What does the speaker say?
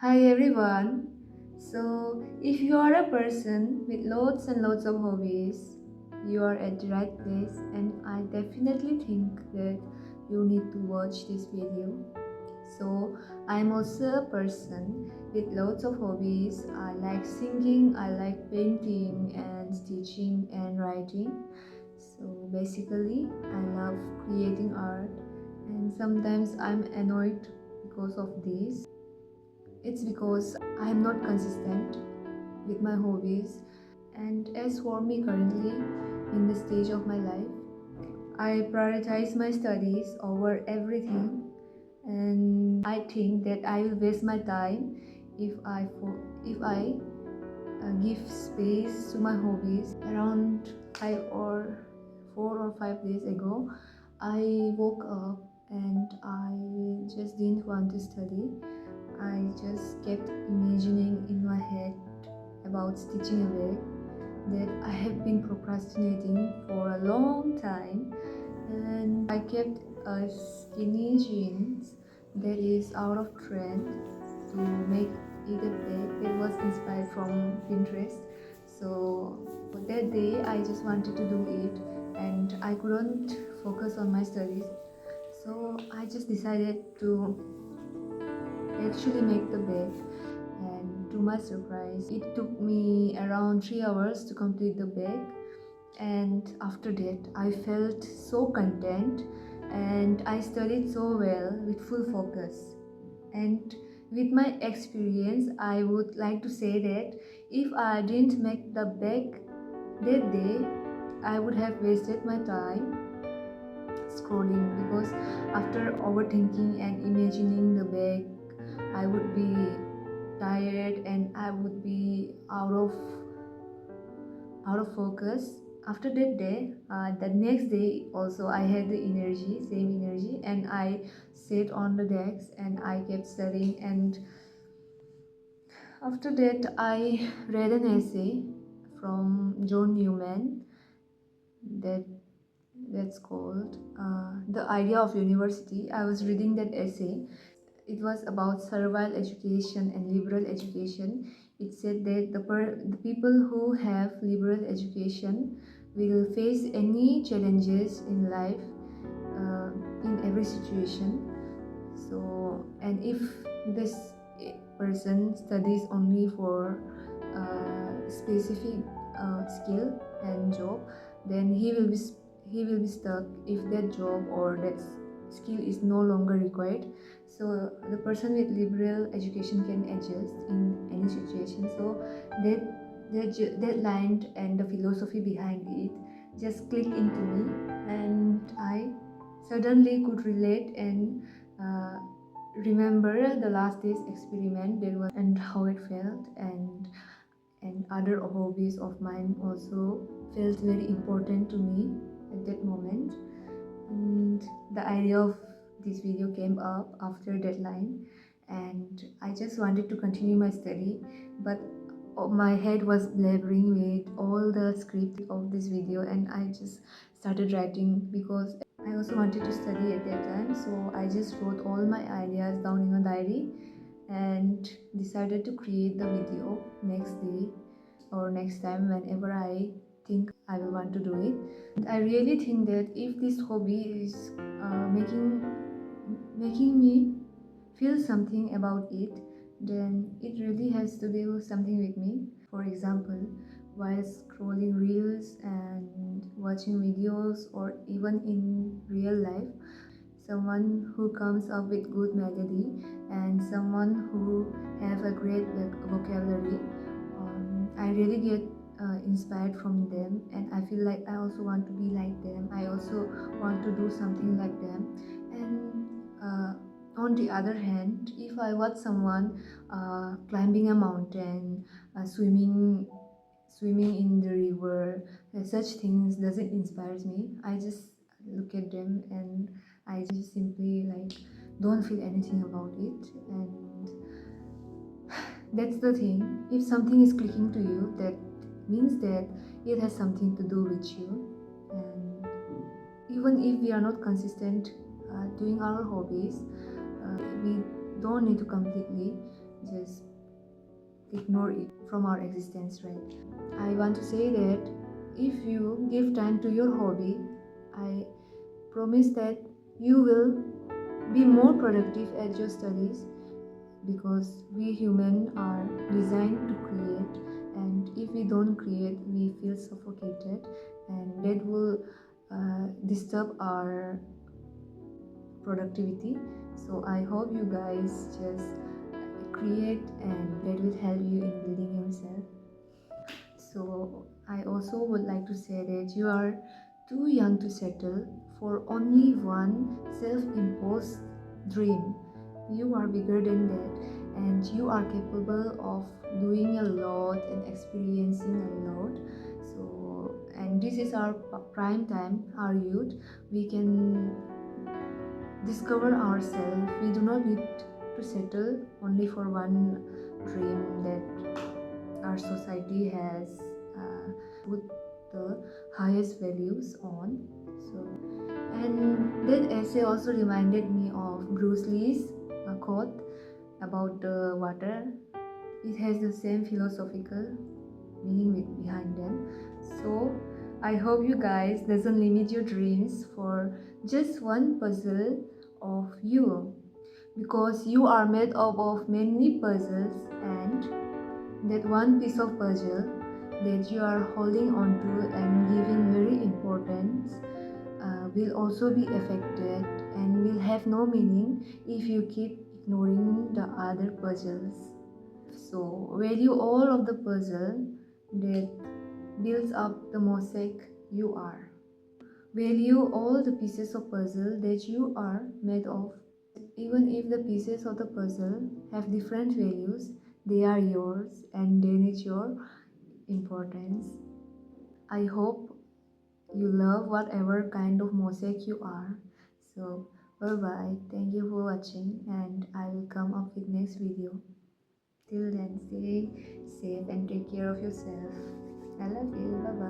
Hi everyone. So, if you are a person with lots and lots of hobbies, you are at the right place, and I definitely think that you need to watch this video. So, I'm also a person with lots of hobbies. I like singing, I like painting, and stitching and writing. So, basically, I love creating art, and sometimes I'm annoyed because of this. It's because I am not consistent with my hobbies, and as for me currently in the stage of my life, I prioritize my studies over everything, and I think that I will waste my time if I give space to my hobbies. Around 5 or 4 or 5 days ago, I woke up and I just didn't want to study. I just kept imagining in my head about stitching a bag that I have been procrastinating for a long time, and I kept a skinny jeans that is out of trend to make it a bag that was inspired from Pinterest. So that day I just wanted to do it, and I couldn't focus on my studies, so I just decided to actually make the bed, and to my surprise it took me around 3 hours to complete the bed. And after that I felt so content, and I studied so well with full focus. And with my experience, I would like to say that if I didn't make the bag that day, I would have wasted my time scrolling, because after overthinking and imagining the bag, I would be tired and I would be out of focus. After that day, the next day also I had the energy, same energy, and I sat on the desk and I kept studying. And after that, I read an essay from John Newman that that's called "The Idea of University." I was reading that essay. It was about servile education and liberal education. It said that the people who have liberal education will face any challenges in life, uh, in every situation. So, and if this person studies only for specific skill and job, then he will be stuck if that job or that skill is no longer required. So the person with liberal education can adjust in any situation. So that line and the philosophy behind it just clicked into me, and I suddenly could relate and uh, remember the last day's experiment that was, and how it felt. And other hobbies of mine also felt very important to me at that moment. And the idea of this video came up after deadline, and I just wanted to continue my study, but my head was blabbering with all the script of this video, and I just started writing because I also wanted to study at that time. So I just wrote all my ideas down in a diary and decided to create the video next day or next time whenever I think I will want to do it. And I really think that if this hobby is making me feel something about it, then it really has to do something with me. For example, while scrolling reels and watching videos, or even in real life, someone who comes up with good melody and someone who have a great vocabulary, I really get inspired from them, and I feel like I also want to be like them. I also want to do something like them. And on the other hand, if I watch someone climbing a mountain, swimming in the river, such things doesn't inspire me. I just look at them and I just simply like don't feel anything about it. And that's the thing. If something is clicking to you, that means that it has something to do with you. And even if we are not consistent doing our hobbies, we don't need to completely just ignore it from our existence, right? I want to say that if you give time to your hobby, I promise that you will be more productive at your studies, because we human are designed to create, and if we don't create we feel suffocated, and that will disturb our productivity. So I hope you guys just create, and that will help you in building yourself. So I also would like to say that you are too young to settle for only one self-imposed dream. You are bigger than that, and you are capable of doing a lot and experiencing a lot. So, and this is our prime time, our youth. We can discover ourselves. We do not need to settle only for one dream that our society has put the highest values on. So, and that essay also reminded me of Bruce Lee's quote about the water. It has the same philosophical meaning behind them. So I hope you guys doesn't limit your dreams for just one puzzle of you, because you are made up of many puzzles, and that one piece of puzzle that you are holding on to and giving very importance will also be affected and will have no meaning if you keep ignoring the other puzzles. So value all of the puzzle that builds up the mosaic you are. Value all the pieces of puzzle that you are made of. Even if the pieces of the puzzle have different values, they are yours and they need your importance. I hope you love whatever kind of mosaic you are. So bye bye. Thank you for watching, and I will come up with next video. Till then, stay safe and take care of yourself. I love you. Bye bye.